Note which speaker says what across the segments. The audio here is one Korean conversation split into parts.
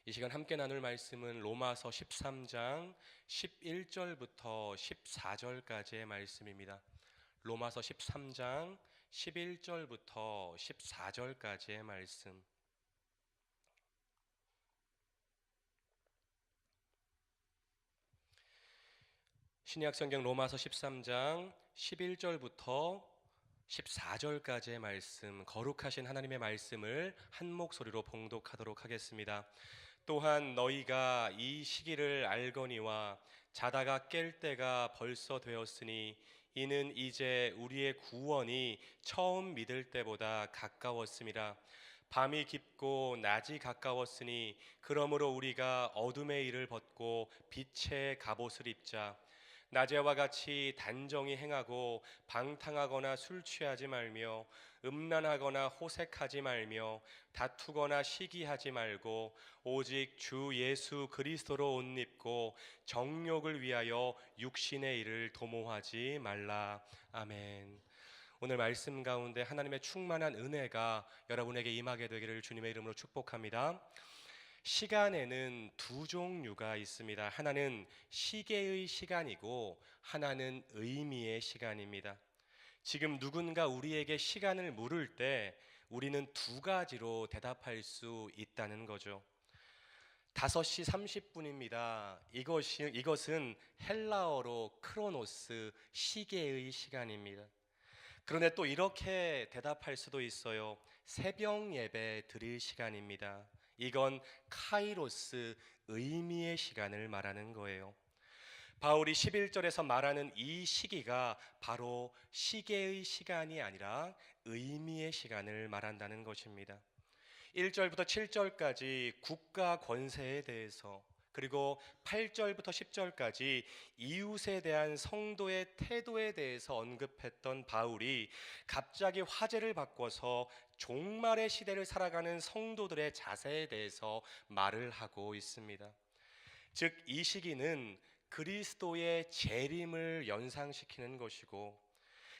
Speaker 1: 이 시간 함께 나눌 말씀은 로마서 13장 11절부터 14절까지의 말씀입니다. 로마서 13장 11절부터 14절까지의 말씀. 신약성경 로마서 13장 11절부터 14절까지의 말씀, 거룩하신 하나님의 말씀을 한 목소리로 봉독하도록 하겠습니다. 또한 너희가 이 시기를 알거니와 자다가 깰 때가 벌써 되었으니 이는 이제 우리의 구원이 처음 믿을 때보다 가까웠음이라. 밤이 깊고 낮이 가까웠으니 그러므로 우리가 어둠의 일을 벗고 빛의 갑옷을 입자. 낮에와 같이 단정히 행하고 방탕하거나 술 취하지 말며 음란하거나 호색하지 말며 다투거나 시기하지 말고 오직 주 예수 그리스도로 옷 입고 정욕을 위하여 육신의 일을 도모하지 말라. 아멘. 오늘 말씀 가운데 하나님의 충만한 은혜가 여러분에게 임하게 되기를 주님의 이름으로 축복합니다. 시간에는 두 종류가 있습니다. 하나는 시계의 시간이고 하나는 의미의 시간입니다. 지금 누군가 우리에게 시간을 물을 때 우리는 두 가지로 대답할 수 있다는 거죠. 5시 30분입니다. 이것은 헬라어로 크로노스, 시계의 시간입니다. 그런데 또 이렇게 대답할 수도 있어요. 새벽 예배 드릴 시간입니다. 이건 카이로스, 의미의 시간을 말하는 거예요. 바울이 11절에서 말하는 이 시기가 바로 시계의 시간이 아니라 의미의 시간을 말한다는 것입니다. 1절부터 7절까지 국가 권세에 대해서, 그리고 8절부터 10절까지 이웃에 대한 성도의 태도에 대해서 언급했던 바울이 갑자기 화제를 바꿔서 종말의 시대를 살아가는 성도들의 자세에 대해서 말을 하고 있습니다. 즉, 이 시기는 그리스도의 재림을 연상시키는 것이고,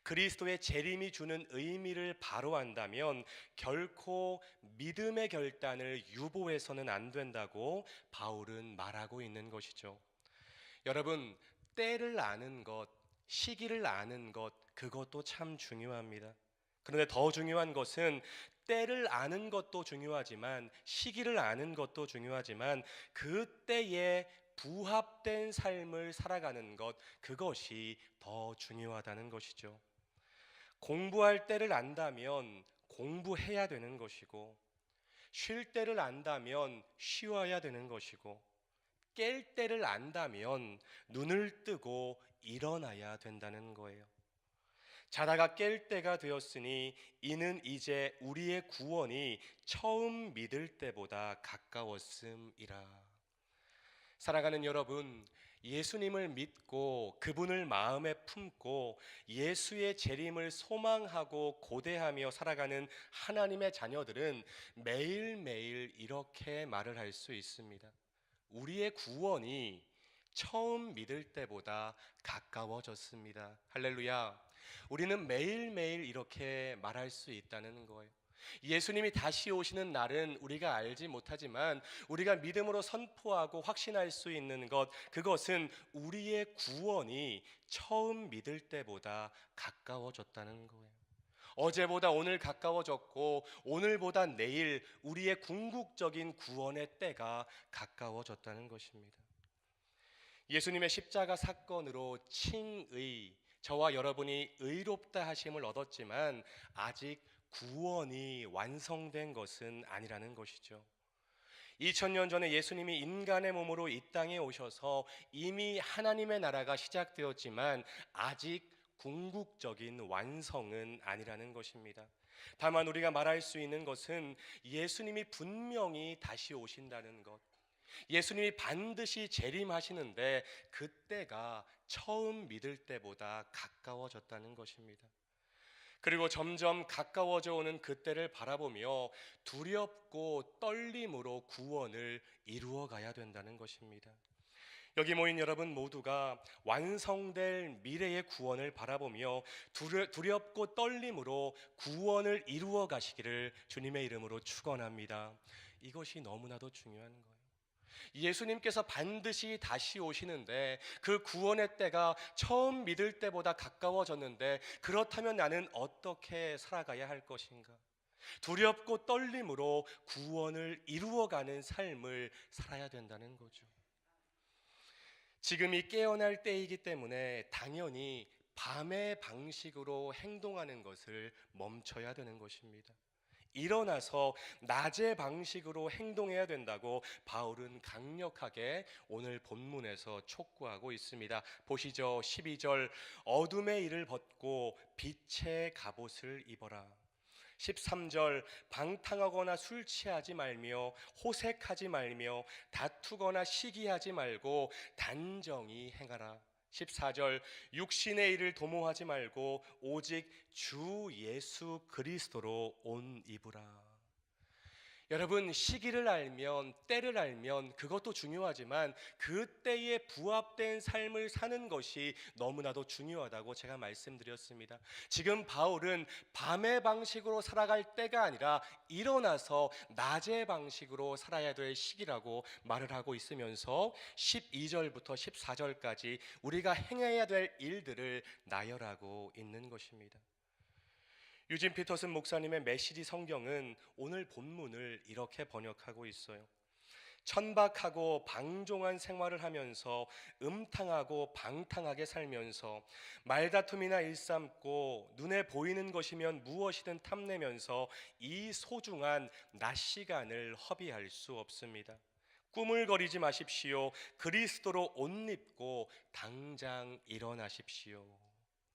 Speaker 1: 그리스도의 재림이 주는 의미를 바로 안다면 결코 믿음의 결단을 유보해서는 안 된다고 바울은 말하고 있는 것이죠. 여러분, 때를 아는 것, 시기를 아는 것, 그것도 참 중요합니다. 그런데 더 중요한 것은 때를 아는 것도 중요하지만, 시기를 아는 것도 중요하지만, 그때에 부합된 삶을 살아가는 것, 그것이 더 중요하다는 것이죠. 공부할 때를 안다면 공부해야 되는 것이고, 쉴 때를 안다면 쉬어야 되는 것이고, 깰 때를 안다면 눈을 뜨고 일어나야 된다는 거예요. 자다가 깰 때가 되었으니 이는 이제 우리의 구원이 처음 믿을 때보다 가까웠음이라. 살아가는 여러분, 예수님을 믿고 그분을 마음에 품고 예수의 재림을 소망하고 고대하며 살아가는 하나님의 자녀들은 매일매일 이렇게 말을 할 수 있습니다. 우리의 구원이 처음 믿을 때보다 가까워졌습니다. 할렐루야. 우리는 매일매일 이렇게 말할 수 있다는 거예요. 예수님이 다시 오시는 날은 우리가 알지 못하지만 우리가 믿음으로 선포하고 확신할 수 있는 것, 그것은 우리의 구원이 처음 믿을 때보다 가까워졌다는 거예요. 어제보다 오늘 가까워졌고 오늘보다 내일 우리의 궁극적인 구원의 때가 가까워졌다는 것입니다. 예수님의 십자가 사건으로 칭의, 저와 여러분이 의롭다 하심을 얻었지만 아직 구원이 완성된 것은 아니라는 것이죠. 2000년 전에 예수님이 인간의 몸으로 이 땅에 오셔서 이미 하나님의 나라가 시작되었지만 아직 궁극적인 완성은 아니라는 것입니다. 다만 우리가 말할 수 있는 것은 예수님이 분명히 다시 오신다는 것, 예수님이 반드시 재림하시는데 그때가 처음 믿을 때보다 가까워졌다는 것입니다. 그리고 점점 가까워져 오는 그때를 바라보며 두렵고 떨림으로 구원을 이루어 가야 된다는 것입니다. 여기 모인 여러분 모두가 완성될 미래의 구원을 바라보며 두렵고 떨림으로 구원을 이루어 가시기를 주님의 이름으로 축원합니다. 이것이 너무나도 중요한 거예요. 예수님께서 반드시 다시 오시는데 그 구원의 때가 처음 믿을 때보다 가까워졌는데 그렇다면 나는 어떻게 살아가야 할 것인가? 두렵고 떨림으로 구원을 이루어가는 삶을 살아야 된다는 거죠. 지금이 깨어날 때이기 때문에 당연히 밤의 방식으로 행동하는 것을 멈춰야 되는 것입니다. 일어나서 낮의 방식으로 행동해야 된다고 바울은 강력하게 오늘 본문에서 촉구하고 있습니다. 보시죠. 12절 어둠의 일을 벗고 빛의 갑옷을 입어라. 13절 방탕하거나 술 취하지 말며 호색하지 말며 다투거나 시기하지 말고 단정히 행하라. 14절 육신의 일을 도모하지 말고 오직 주 예수 그리스도로 옷 입으라. 여러분, 시기를 알면 때를 알면 그것도 중요하지만 그 때에 부합된 삶을 사는 것이 너무나도 중요하다고 제가 말씀드렸습니다. 지금 바울은 밤의 방식으로 살아갈 때가 아니라 일어나서 낮의 방식으로 살아야 될 시기라고 말을 하고 있으면서 12절부터 14절까지 우리가 행해야 될 일들을 나열하고 있는 것입니다. 유진 피터슨 목사님의 메시지 성경은 오늘 본문을 이렇게 번역하고 있어요. 천박하고 방종한 생활을 하면서 음탕하고 방탕하게 살면서 말다툼이나 일삼고 눈에 보이는 것이면 무엇이든 탐내면서 이 소중한 낮 시간을 허비할 수 없습니다. 꾸물거리지 마십시오. 그리스도로 옷 입고 당장 일어나십시오.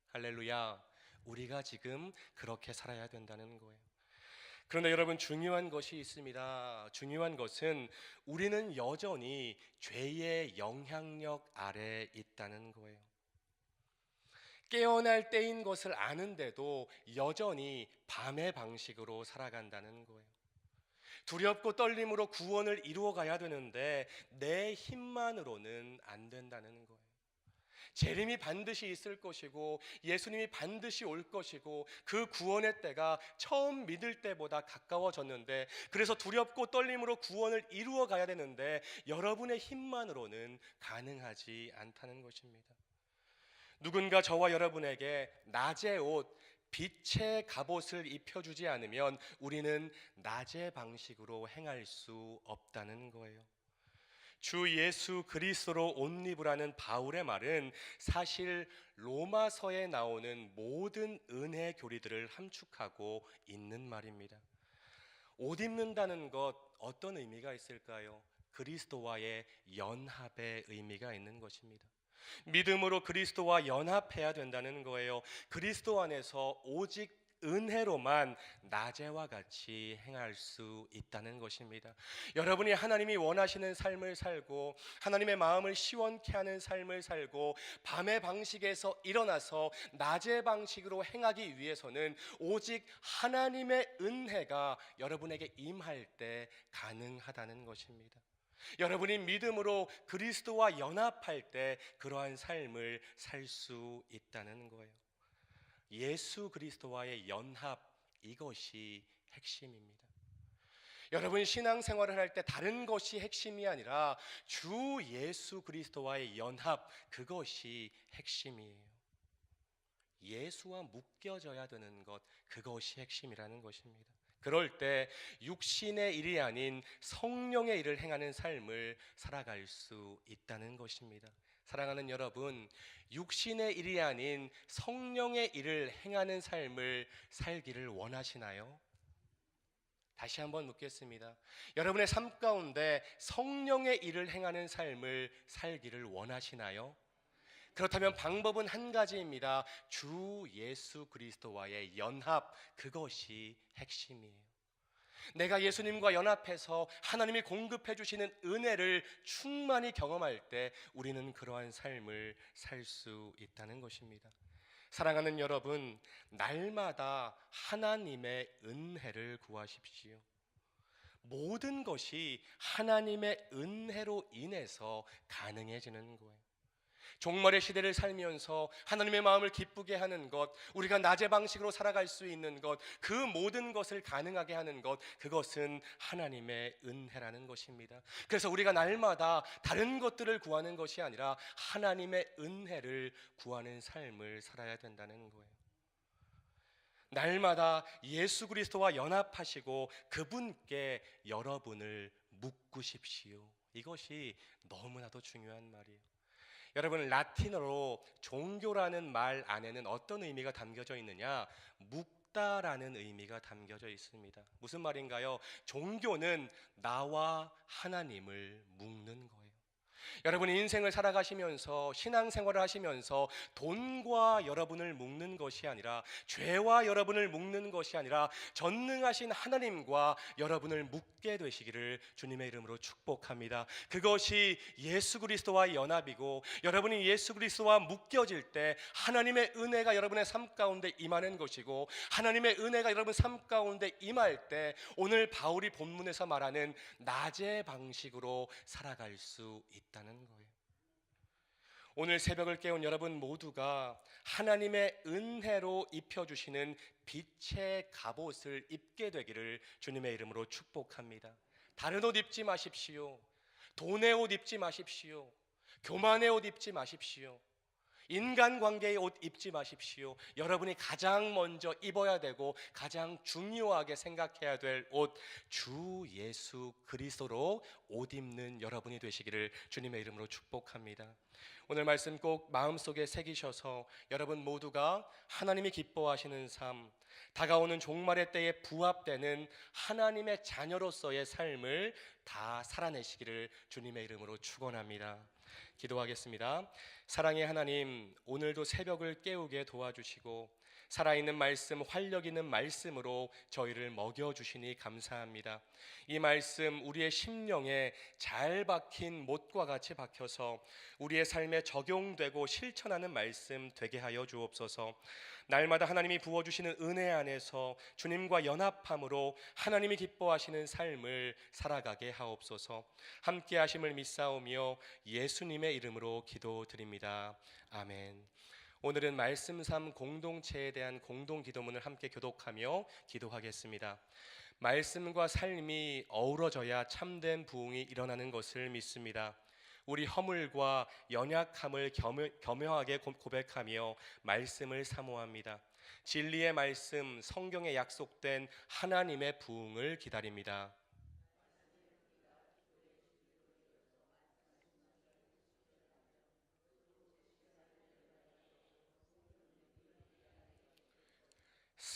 Speaker 1: 할렐루야. 우리가 지금 그렇게 살아야 된다는 거예요. 그런데 여러분, 중요한 것이 있습니다. 중요한 것은 우리는 여전히 죄의 영향력 아래에 있다는 거예요. 깨어날 때인 것을 아는데도 여전히 밤의 방식으로 살아간다는 거예요. 두렵고 떨림으로 구원을 이루어 가야 되는데 내 힘만으로는 안 된다는 거예요. 재림이 반드시 있을 것이고 예수님이 반드시 올 것이고 그 구원의 때가 처음 믿을 때보다 가까워졌는데 그래서 두렵고 떨림으로 구원을 이루어 가야 되는데 여러분의 힘만으로는 가능하지 않다는 것입니다. 누군가 저와 여러분에게 낮의 옷, 빛의 갑옷을 입혀주지 않으면 우리는 낮의 방식으로 행할 수 없다는 거예요. 주 예수 그리스도로 옷 입으라는 바울의 말은 사실 로마서에 나오는 모든 은혜 교리들을 함축하고 있는 말입니다. 옷 입는다는 것 어떤 의미가 있을까요? 그리스도와의 연합의 의미가 있는 것입니다. 믿음으로 그리스도와 연합해야 된다는 거예요. 그리스도 안에서 오직 은혜로만 낮에와 같이 행할 수 있다는 것입니다. 여러분이 하나님이 원하시는 삶을 살고 하나님의 마음을 시원케 하는 삶을 살고 밤의 방식에서 일어나서 낮의 방식으로 행하기 위해서는 오직 하나님의 은혜가 여러분에게 임할 때 가능하다는 것입니다. 여러분이 믿음으로 그리스도와 연합할 때 그러한 삶을 살 수 있다는 거예요. 예수 그리스도와의 연합, 이것이 핵심입니다. 여러분, 신앙생활을 할 때 다른 것이 핵심이 아니라 주 예수 그리스도와의 연합, 그것이 핵심이에요. 예수와 묶여져야 되는 것, 그것이 핵심이라는 것입니다. 그럴 때 육신의 일이 아닌 성령의 일을 행하는 삶을 살아갈 수 있다는 것입니다. 사랑하는 여러분, 육신의 일이 아닌 성령의 일을 행하는 삶을 살기를 원하시나요? 다시 한번 묻겠습니다. 여러분의 삶 가운데 성령의 일을 행하는 삶을 살기를 원하시나요? 그렇다면 방법은 한 가지입니다. 주 예수 그리스도와의 연합, 그것이 핵심이에요. 내가 예수님과 연합해서 하나님이 공급해 주시는 은혜를 충만히 경험할 때 우리는 그러한 삶을 살 수 있다는 것입니다. 사랑하는 여러분, 날마다 하나님의 은혜를 구하십시오. 모든 것이 하나님의 은혜로 인해서 가능해지는 거예요. 종말의 시대를 살면서 하나님의 마음을 기쁘게 하는 것, 우리가 낮의 방식으로 살아갈 수 있는 것, 그 모든 것을 가능하게 하는 것, 그것은 하나님의 은혜라는 것입니다. 그래서 우리가 날마다 다른 것들을 구하는 것이 아니라 하나님의 은혜를 구하는 삶을 살아야 된다는 거예요. 날마다 예수 그리스도와 연합하시고 그분께 여러분을 묶으십시오. 이것이 너무나도 중요한 말이에요. 여러분, 라틴어로 종교라는 말 안에는 어떤 의미가 담겨져 있느냐? 묶다라는 의미가 담겨져 있습니다. 무슨 말인가요? 종교는 나와 하나님을 묶는 거예요. 여러분이 인생을 살아가시면서 신앙생활을 하시면서 돈과 여러분을 묶는 것이 아니라, 죄와 여러분을 묶는 것이 아니라 전능하신 하나님과 여러분을 묶게 되시기를 주님의 이름으로 축복합니다. 그것이 예수 그리스도와의 연합이고, 여러분이 예수 그리스도와 묶여질 때 하나님의 은혜가 여러분의 삶 가운데 임하는 것이고, 하나님의 은혜가 여러분 삶 가운데 임할 때 오늘 바울이 본문에서 말하는 낮의 방식으로 살아갈 수 있다는 거예요. 오늘 새벽을 깨운 여러분 모두가 하나님의 은혜로 입혀주시는 빛의 갑옷을 입게 되기를 주님의 이름으로 축복합니다. 다른 옷 입지 마십시오. 돈의 옷 입지 마십시오. 교만의 옷 입지 마십시오. 인간관계의 옷 입지 마십시오. 여러분이 가장 먼저 입어야 되고 가장 중요하게 생각해야 될 옷, 주 예수 그리스도로 옷 입는 여러분이 되시기를 주님의 이름으로 축복합니다. 오늘 말씀 꼭 마음속에 새기셔서 여러분 모두가 하나님이 기뻐하시는 삶, 다가오는 종말의 때에 부합되는 하나님의 자녀로서의 삶을 다 살아내시기를 주님의 이름으로 축원합니다. 기도하겠습니다. 사랑의 하나님, 오늘도 새벽을 깨우게 도와주시고 살아있는 말씀, 활력 있는 말씀으로 저희를 먹여주시니 감사합니다. 이 말씀 우리의 심령에 잘 박힌 못과 같이 박혀서 우리의 삶에 적용되고 실천하는 말씀 되게 하여 주옵소서. 날마다 하나님이 부어주시는 은혜 안에서 주님과 연합함으로 하나님이 기뻐하시는 삶을 살아가게 하옵소서. 함께 하심을 믿사오며 예수님의 이름으로 기도드립니다. 아멘. 오늘은 말씀 삶 공동체에 대한 공동 기도문을 함께 교독하며 기도하겠습니다. 말씀과 삶이 어우러져야 참된 부흥이 일어나는 것을 믿습니다. 우리 허물과 연약함을 겸허하게 고백하며 말씀을 사모합니다. 진리의 말씀, 성경에 약속된 하나님의 부흥을 기다립니다.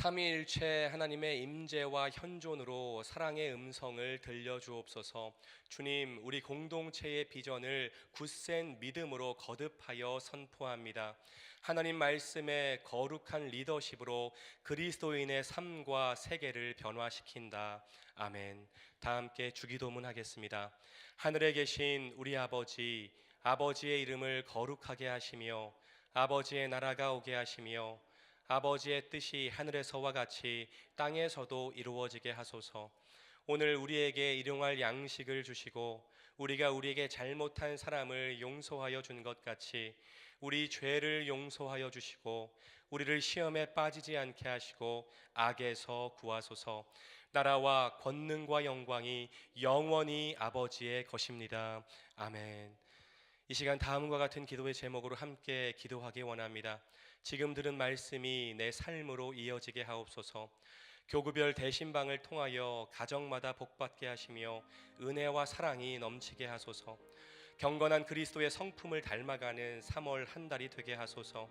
Speaker 1: 3위일체 하나님의 임재와 현존으로 사랑의 음성을 들려주옵소서. 주님, 우리 공동체의 비전을 굳센 믿음으로 거듭하여 선포합니다. 하나님 말씀의 거룩한 리더십으로 그리스도인의 삶과 세계를 변화시킨다. 아멘. 다 함께 주기도문 하겠습니다. 하늘에 계신 우리 아버지, 아버지의 이름을 거룩하게 하시며 아버지의 나라가 오게 하시며 아버지의 뜻이 하늘에서와 같이 땅에서도 이루어지게 하소서. 오늘 우리에게 일용할 양식을 주시고 우리가 우리에게 잘못한 사람을 용서하여 준 것 같이 우리 죄를 용서하여 주시고 우리를 시험에 빠지지 않게 하시고 악에서 구하소서. 나라와 권능과 영광이 영원히 아버지의 것입니다. 아멘. 이 시간 다음과 같은 기도의 제목으로 함께 기도하기 원합니다. 지금 들은 말씀이 내 삶으로 이어지게 하옵소서. 교구별 대신방을 통하여 가정마다 복받게 하시며 은혜와 사랑이 넘치게 하소서. 경건한 그리스도의 성품을 닮아가는 3월 한 달이 되게 하소서.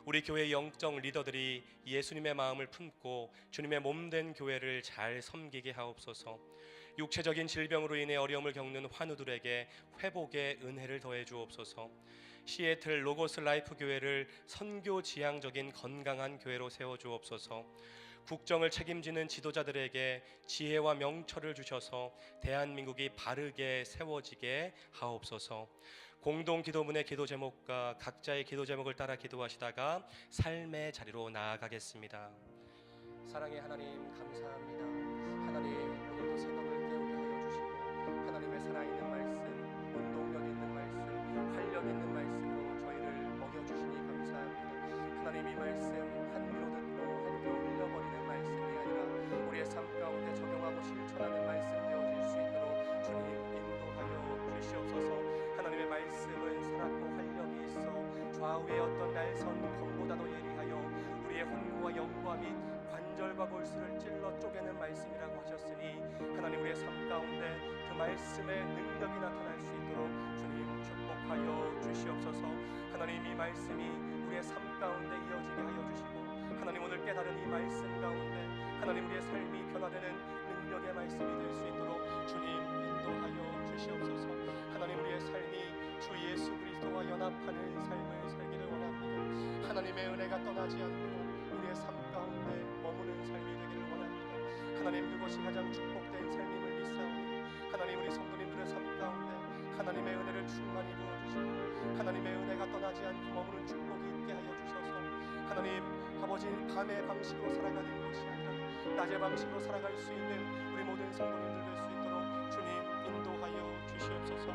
Speaker 1: 우리 교회 영적 리더들이 예수님의 마음을 품고 주님의 몸된 교회를 잘 섬기게 하옵소서. 육체적인 질병으로 인해 어려움을 겪는 환우들에게 회복의 은혜를 더해 주옵소서. 시애틀 로고스 라이프 교회를 선교 지향적인 건강한 교회로 세워 주옵소서. 국정을 책임지는 지도자들에게 지혜와 명철을 주셔서 대한민국이 바르게 세워지게 하옵소서. 공동 기도문의 기도 제목과 각자의 기도 제목을 따라 기도하시다가 삶의 자리로 나아가겠습니다. 사랑의 하나님, 감사합니다. 하나님, 오늘도 새벽을 깨우게 하여 주시고 하나님의 살아있는 말씀, 운동력 있는 말씀, 활력 있는 말씀으로 저희를 야훼의 어떤 날선 검보다도 예리하여 우리의 혼과 영과 및 관절과 골수를 찔러 쪼개는 말씀이라고 하셨으니 하나님 우리의 삶 가운데 그 말씀의 능력이 나타날 수 있도록 주님 축복하여 주시옵소서. 하나님 이 말씀이 우리의 삶 가운데 이어지게 하여 주시고 하나님 오늘 깨달은 이 말씀 가운데 하나님 우리의 삶이 변화되는 능력의 말씀이 될 수 있도록 주님 인도하여 주시옵소서. 하나님 우리의 삶이 주 예수 그리스도와 연합하는 삶을 살기를 원합니다. 하나님의 은혜가 떠나지 않고 우리의 삶 가운데 머무는 삶이 되기를 원합니다. 하나님 그것이 가장 축복된 삶임을 믿사오니 하나님 우리 성도님들의 삶 가운데 하나님의 은혜를 충만히 부어주시고 하나님의 은혜가 떠나지 않고 머무는 축복이 있게 하여 주셔서 하나님 아버지 밤의 방식으로 살아가는 것이 아니라 낮의 방식으로 살아갈 수 있는 우리 모든 성도님들 될 수 있도록 주님 인도하여 주시옵소서.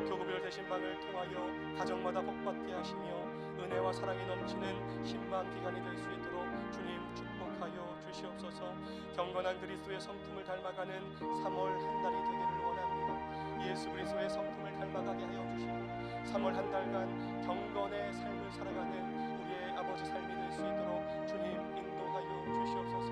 Speaker 1: 교구별 대신방을 통하여 가정마다 복받게 하시며 은혜와 사랑이 넘치는 신방 기간이 될 수 있도록 주님 축복하여 주시옵소서. 경건한 그리스도의 성품을 닮아가는 3월 한 달이 되기를 원합니다. 예수 그리스도의 성품을 닮아가게 하여 주시고 3월 한 달간 경건의 삶을 살아가는 우리의 아버지 삶이 될 수 있도록 주님 인도하여 주시옵소서.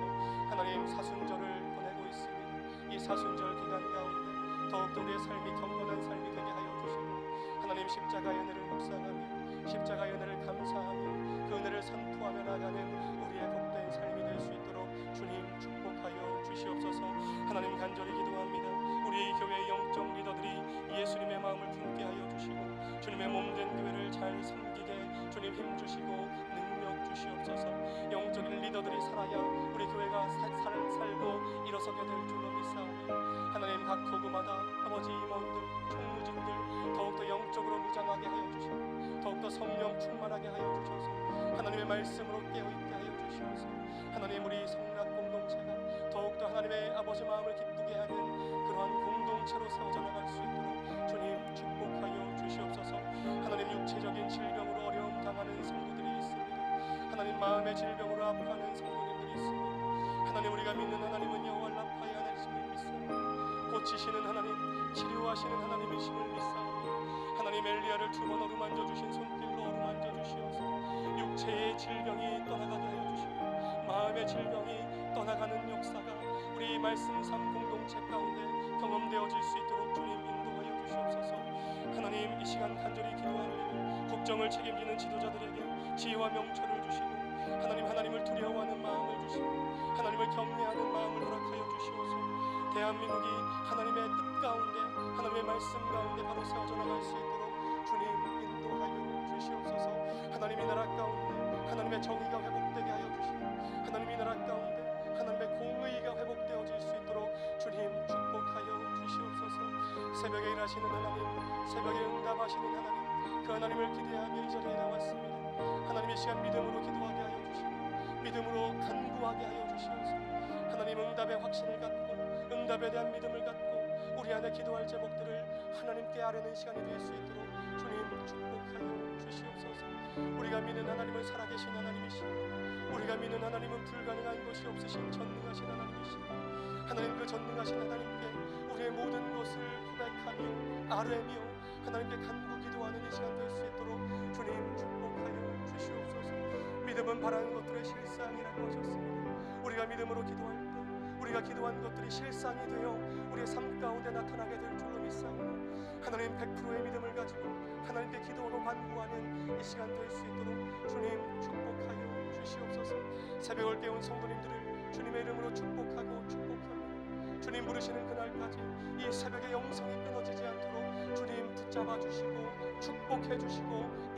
Speaker 1: 하나님 사순절을 보내고 있습니다. 이 사순절 기간 가운데 더욱더 우리의 삶이 경건한 삶이 되게 하여 주시고 하나님 십자가의 은혜를 묵상하며 십자가의 은혜를 감사하며 그 은혜를 선포하며 나가는 우리의 복된 삶이 될 수 있도록 주님 축복하여 주시옵소서. 하나님 간절히 기도합니다. 우리 교회의 영적 리더들이 예수님의 마음을 품게 하여 주시고 주님의 몸된 교회를 잘 섬기게 주님 힘주시고 능력 주시옵소서. 영적인 리더들이 살아야 우리 교회가 살고 일어서게 될 줄로 믿사오니 하나님 각 교구마다 아버지 임원들 총무진들 더욱더 영적으로 무장하게 하여 주시고 더욱더 성령 충만하게 하여 주셔서 하나님의 말씀으로 깨어있게 하여 주시옵소서. 하나님 우리 성락 공동체가 더욱더 하나님의 아버지 마음을 기쁘게 하는 그러한 공동체로 세워져 나갈 수 있도록 주님 축복하여 주시옵소서. 하나님 육체적인 질병으로 어려움 당하는 성도들이 있습니다. 하나님 마음의 질병으로 아파하는 성도님들이 있습니다. 하나님 우리가 믿는 하나님은 여호와 라파의 하나님이심을 믿습니다. 고치시는 하나님 치료하시는 하나님이심을 믿사오니 하나님 엘리야를 2번 어루만져 주신 손길로 어루만져 주시어서 육체의 질병이 떠나가게 하여 주시고 마음의 질병이 떠나가는 역사가 우리 말씀 삶 공동체 가운데 경험되어질 수 있도록 주님 인도하여 주시옵소서. 하나님 이 시간 간절히 기도하며 국정을 책임지는 지도자들에게 지혜와 명철을 주시고 하나님을 두려워하는 마음을 주시고 하나님을 경외하는 마음을 허락하여 주시옵소서. 대한민국이 하나님의 뜻 가운데 하나님의 말씀 가운데 바로 세워져 나갈 수 있도록 주님 인도하여 주시옵소서. 하나님 이 나라 가운데 하나님의 정의가 회복되게 하여 주시고 하나님 이 나라 가운데 하나님의 공의가 회복되어질 수 있도록 주님 축복하여 주시옵소서. 새벽에 일하시는 하나님 새벽에 응답하시는 하나님 그 하나님을 기대하며 이 자리에 나왔습니다. 하나님 이 시간 믿음으로 기도하게 하여 주시고 믿음으로 간구하게 하여 주시옵소서. 하나님 응답의 확신을 갖고 응답에 대한 믿음을 갖고 우리 안에 기도할 제목들을 하나님께 아뢰는 시간이 될 수 있도록 주님 축복하여 주시옵소서. 우리가 믿는 하나님은 살아계신 하나님이시고 우리가 믿는 하나님은 불가능한 것이 없으신 전능하신 하나님이시고 하나님 그 전능하신 하나님께 우리의 모든 것을 고백하며 아뢰며 하나님께 간구 기도하는 이 시간 될 수 있도록 주님 축복하여 주시옵소서. 믿음은 바라는 것들의 실상이라고 하셨습니다. 우리가 믿음으로 기도할 때 우리가 기도한 것들이 실상이 되어 우리의 삶 가운데 나타나게 될 줄로 믿사오니 하나님 100%의 믿음을 가지고 하나님께 기도하고 간구하는 이 시간 될 수 있도록 주님 축복하여 주시옵소서. 새벽을 깨운 성도님들을 주님의 이름으로 축복하고 주님 부르시는 그날까지 이 새벽의 영성이 끊어지지 않도록 주님 붙잡아 주시고 축복해 주시고